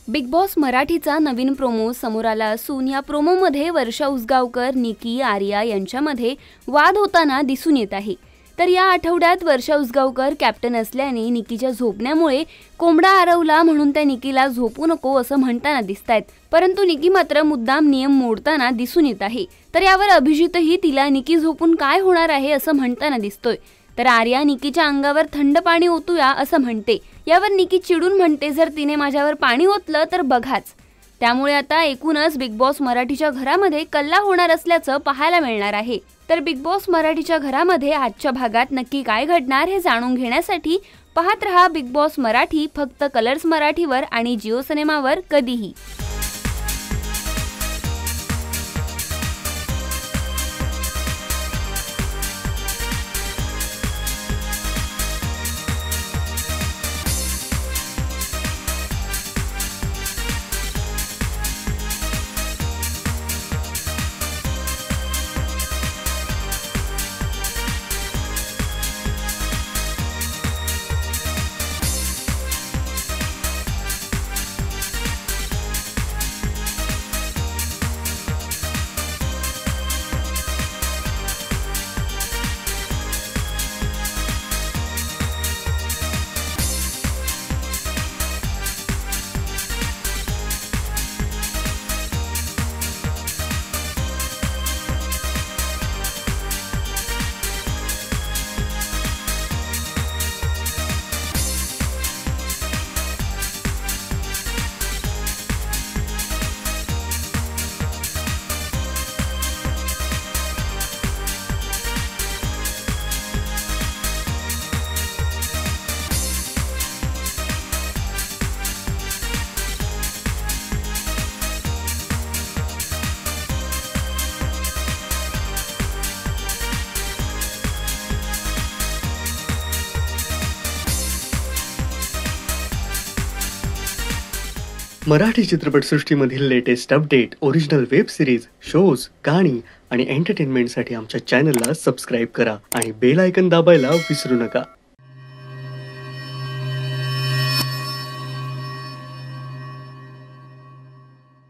Big boss मराठीचा नवीन promo समोर आला असून या प्रोमोमध्ये वर्षा उसगावकर, निकी, आर्या यांच्यामध्ये वाद होताना दिसून येत आहे। तर या आठवड्यात वर्षा उसगावकर कॅप्टन असल्याने निकीच्या झोपण्यामुळे कोंबडा हरवला म्हणून त्या निकीला झोपू नको असं म्हणताना दिसतायत, परंतु निकी मात्र मुद्दाम नियम मोडताना दिसून येत आहे। तर यावर अभिजितही तिला निकी झोपून काय होणार आहे असं म्हणताना दिसतोय। तर आर्या निकीच्या अंगावर थंड पाणी ओतूया असं म्हणते। यावर निकी चिडून म्हणते, जर तिने माझ्यावर पाणी ओतलं तर बघाच। त्यामुळे आता एकूणच बिग बॉस मराठीच्या घरामध्ये कल्ला होणार असल्याचं पाहायला मिळणार आहे। तर बिग बॉस मराठीच्या घरामध्ये आजच्या भागात नक्की काय घडणार हे जाणून घेण्यासाठी पाहत रहा बिग बॉस मराठी, फक्त कलर्स मराठीवर आणि जिओ सिनेमावर कधीही। मराठी चित्रपटसृष्टीमधील latest update, original web series, shows, गाणी आणि एंटरटेनमेंटसाठी आमच्या चॅनलला सबस्क्राइब करा आणि बेल आयकॉन दाबायला विसरू नका।